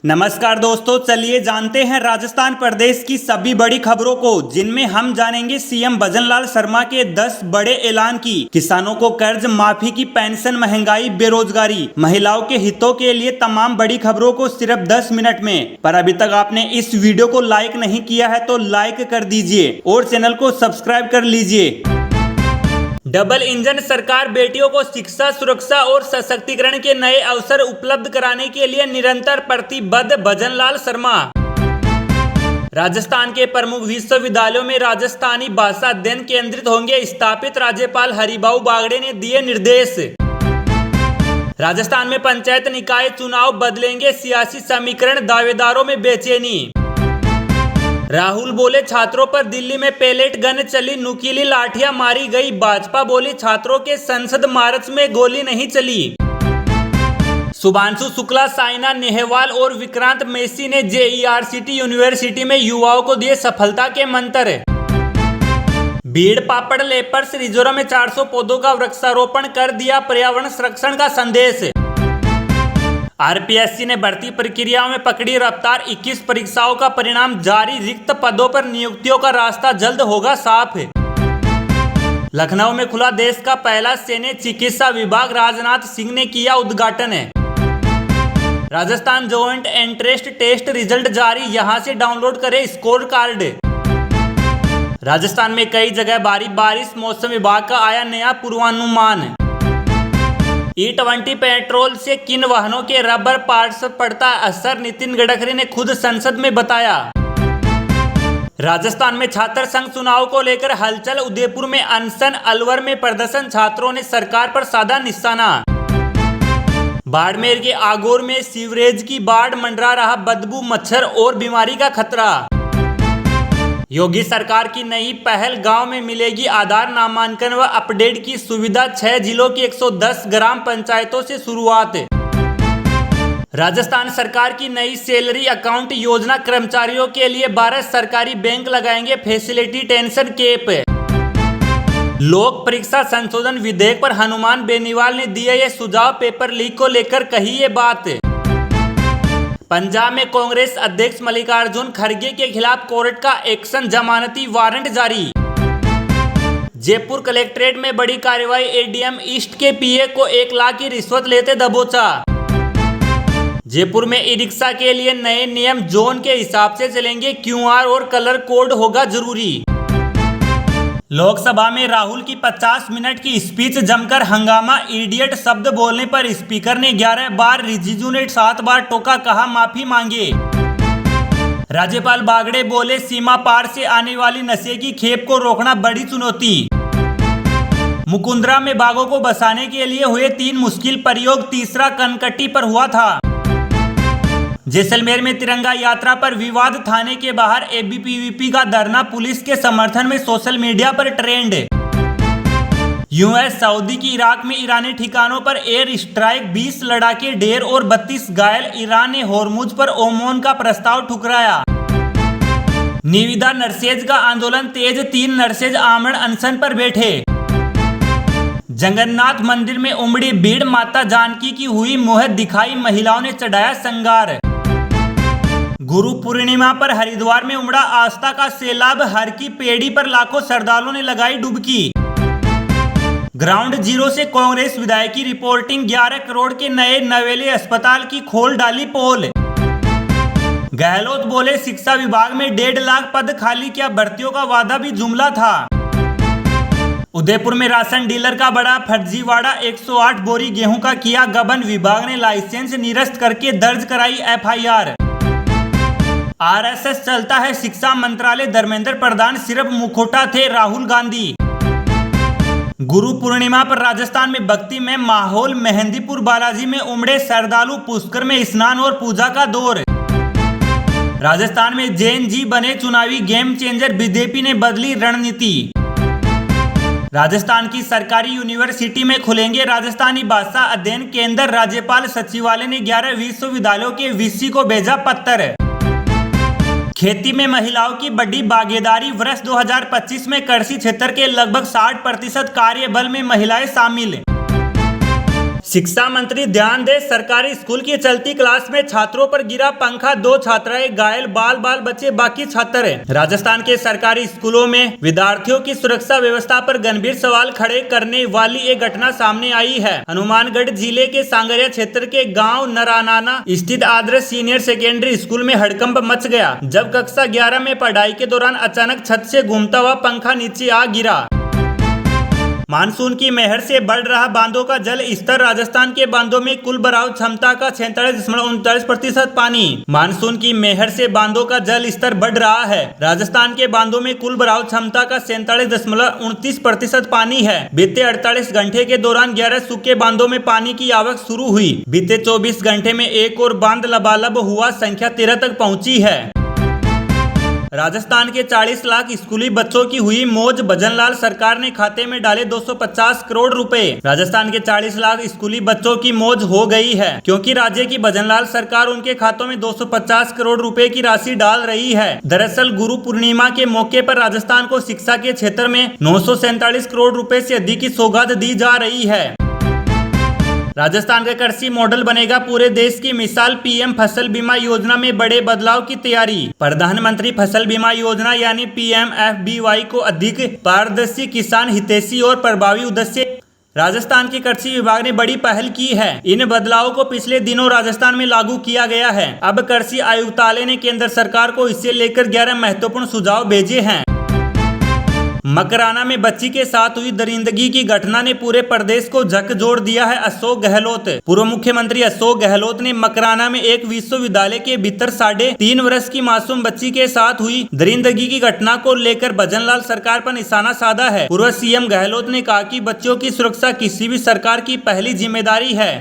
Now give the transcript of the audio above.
नमस्कार दोस्तों, चलिए जानते हैं राजस्थान प्रदेश की सभी बड़ी खबरों को, जिनमें हम जानेंगे सीएम भजनलाल शर्मा के 10 बड़े ऐलान की, किसानों को कर्ज माफी की, पेंशन, महंगाई, बेरोजगारी, महिलाओं के हितों के लिए तमाम बड़ी खबरों को सिर्फ 10 मिनट में। पर अभी तक आपने इस वीडियो को लाइक नहीं किया है तो लाइक कर दीजिए और चैनल को सब्सक्राइब कर लीजिए। डबल इंजन सरकार बेटियों को शिक्षा, सुरक्षा और सशक्तिकरण के नए अवसर उपलब्ध कराने के लिए निरंतर प्रतिबद्ध भजनलाल शर्मा। राजस्थान के प्रमुख विश्वविद्यालयों में राजस्थानी भाषा अध्ययन केंद्रित होंगे, स्थापित राज्यपाल हरिभाऊ बागड़े ने दिए निर्देश। राजस्थान में पंचायत निकाय चुनाव बदलेंगे सियासी समीकरण, दावेदारों में बेचैनी। राहुल बोले छात्रों पर दिल्ली में पैलेट गन चली, नुकीली लाठियां मारी गई। भाजपा बोली छात्रों के संसद मार्च में गोली नहीं चली। शुभांशु शुक्ला, साइना नेहवाल और विक्रांत मेसी ने जेईआरसीटी यूनिवर्सिटी में युवाओं को दिए सफलता के मंत्र। भीड़ पापड़ लेपर्स रिजर्व में 400 पौधों का वृक्षारोपण कर दिया पर्यावरण संरक्षण का संदेश। आरपीएससी ने भर्ती प्रक्रियाओं में पकड़ी रफ्तार, 21 परीक्षाओं का परिणाम जारी, रिक्त पदों पर नियुक्तियों का रास्ता जल्द होगा साफ। लखनऊ में खुला देश का पहला सैन्य चिकित्सा विभाग, राजनाथ सिंह ने किया उद्घाटन। Rajasthan joint entrance test result जारी, यहां से डाउनलोड करें स्कोर कार्ड। राजस्थान में कई जगह भारी बारिश, मौसम विभाग का आया नया पूर्वानुमान। E20 पेट्रोल से किन वाहनों के रबर पार्ट्स पर पड़ता असर, नितिन गडकरी ने खुद संसद में बताया। राजस्थान में छात्र संघ चुनाव को लेकर हलचल, उदयपुर में अनशन, अलवर में प्रदर्शन, छात्रों ने सरकार पर साधा निशाना। बाड़मेर के आगोर में सीवरेज की बाढ़, मंडरा रहा बदबू, मच्छर और बीमारी का खतरा। योगी सरकार की नई पहल, गांव में मिलेगी आधार नामांकन व अपडेट की सुविधा, 6 जिलों की 110 ग्राम पंचायतों से शुरुआत। राजस्थान सरकार की नई सैलरी अकाउंट योजना, कर्मचारियों के लिए 12 सरकारी बैंक लगाएंगे फैसिलिटी टेंशन कैप। लोक परीक्षा संशोधन विधेयक पर हनुमान बेनीवाल ने दिया ये सुझाव, पेपर लीक को लेकर कही ये बात। पंजाब में कांग्रेस अध्यक्ष मल्लिकार्जुन खड़गे के खिलाफ कोर्ट का एक्शन, जमानती वारंट जारी। जयपुर कलेक्ट्रेट में बड़ी कार्रवाई, एडीएम ईस्ट के पीए को 1 लाख की रिश्वत लेते दबोचा। जयपुर में ई रिक्शा के लिए नए नियम, जोन के हिसाब से चलेंगे, क्यूआर और कलर कोड होगा जरूरी। लोकसभा में राहुल की 50 मिनट की स्पीच जमकर हंगामा, इडियट शब्द बोलने पर स्पीकर ने 11 बार, रिजिजू ने 7 बार टोका, कहा माफी मांगे। राज्यपाल बागड़े बोले सीमा पार से आने वाली नशे की खेप को रोकना बड़ी चुनौती। मुकुंदरा में बाघों को बसाने के लिए हुए 3 मुश्किल प्रयोग, तीसरा कनकट्टी पर हुआ था। जैसलमेर में तिरंगा यात्रा पर विवाद, थाने के बाहर एबीवीपी का धरना, पुलिस के समर्थन में सोशल मीडिया पर ट्रेंड। यूएस सऊदी की इराक में ईरानी ठिकानों पर एयर स्ट्राइक, 20 लड़ाके ढेर और 32 घायल, ईरान ने होर्मुज पर ओमान का प्रस्ताव ठुकराया। निविदा नर्सेज का आंदोलन तेज, 3 नर्सेज आमरण अनशन पर बैठे। जगन्नाथ मंदिर में उमड़ी भीड़, माता जानकी की हुई मुहर दिखाई, महिलाओं ने चढ़ाया श्रृंगार। गुरु पूर्णिमा पर हरिद्वार में उमड़ा आस्था का सैलाब, हर की पेड़ी पर लाखों श्रद्धालुओं ने लगाई डुबकी। ग्राउंड जीरो से कांग्रेस विधायक की रिपोर्टिंग, 11 करोड़ के नए नवेले अस्पताल की खोल डाली पोल। गहलोत बोले शिक्षा विभाग में 1.5 लाख पद खाली, क्या भर्तियों का वादा भी जुमला था। उदयपुर में राशन डीलर का बड़ा फर्जीवाड़ा, 108 बोरी गेहूं का किया गबन, विभाग ने लाइसेंस निरस्त करके दर्ज कराई एफआईआर। आरएसएस चलता है शिक्षा मंत्रालय, धर्मेंद्र प्रधान सिर्फ मुखौटा थे, राहुल गांधी। गुरु पूर्णिमा पर राजस्थान में भक्ति में माहौल, मेहंदीपुर बालाजी में उमड़े श्रद्धालु, पुष्कर में स्नान और पूजा का दौर। राजस्थान में जैन जी बने चुनावी गेम चेंजर, बीजेपी ने बदली रणनीति। राजस्थान की सरकारी यूनिवर्सिटी में खुलेंगे राजस्थानी भाषा अध्ययन केंद्र, राज्यपाल सचिवालय ने 11 विश्वविद्यालयों के वीसी को भेजा पत्र। खेती में महिलाओं की बड़ी भागीदारी, वर्ष 2025 में कृषि क्षेत्र के लगभग 60% कार्यबल में महिलाएं शामिल। शिक्षा मंत्री ध्यान दे, सरकारी स्कूल की चलती क्लास में छात्रों पर गिरा पंखा, 2 छात्राएं घायल, बाल बचे बाकी छात्र। राजस्थान के सरकारी स्कूलों में विद्यार्थियों की सुरक्षा व्यवस्था पर गंभीर सवाल खड़े करने वाली एक घटना सामने आई है। हनुमानगढ़ जिले के सांगरिया क्षेत्र के गांव नरानाना स्थित आदर्श सीनियर सेकेंडरी स्कूल में हड़कंप मच गया जब कक्षा 11 में पढ़ाई के दौरान अचानक छत से घूमता हुआ पंखा नीचे आ गिरा। मानसून की मेहर से बढ़ रहा बांधों का जल स्तर, राजस्थान के बांधों में कुल भराव क्षमता का 46.39% पानी। मानसून की मेहर से बांधों का जल स्तर बढ़ रहा है। राजस्थान के बांधों में कुल भराव क्षमता का 47.29% पानी है। बीते 48 घंटे के दौरान 11 सूखे बांधों में पानी की आवक शुरू हुई। बीते 24 घंटे में एक और बांध लबालब हुआ, संख्या 13 तक पहुंची है। राजस्थान के 40 लाख स्कूली बच्चों की हुई मौज, भजनलाल सरकार ने खाते में डाले 250 करोड़ रुपए। राजस्थान के 40 लाख स्कूली बच्चों की मौज हो गई है क्योंकि राज्य की भजनलाल सरकार उनके खातों में 250 करोड़ रुपए की राशि डाल रही है। दरअसल गुरु पूर्णिमा के मौके पर राजस्थान को शिक्षा के क्षेत्र में 947 करोड़ रुपए से अधिक की सौगात दी जा रही है। राजस्थान का कृषि मॉडल बनेगा पूरे देश की मिसाल, पीएम फसल बीमा योजना में बड़े बदलाव की तैयारी। प्रधानमंत्री फसल बीमा योजना यानी PMFBY को अधिक पारदर्शी, किसान हितैषी और प्रभावी उद्देश्य राजस्थान के कृषि विभाग ने बड़ी पहल की है। इन बदलावों को पिछले दिनों राजस्थान में लागू किया गया है। अब कृषि आयुक्तालय ने केंद्र सरकार को इससे लेकर 11 महत्वपूर्ण सुझाव भेजे हैं। मकराना में बच्ची के साथ हुई दरिंदगी की घटना ने पूरे प्रदेश को झकझोर दिया है। अशोक गहलोत, पूर्व मुख्यमंत्री अशोक गहलोत ने मकराना में एक विश्वविद्यालय के भीतर 3.5 वर्ष की मासूम बच्ची के साथ हुई दरिंदगी की घटना को लेकर भजनलाल सरकार पर निशाना साधा है। पूर्व CM गहलोत ने कहा कि बच्चों की सुरक्षा किसी भी सरकार की पहली जिम्मेदारी है।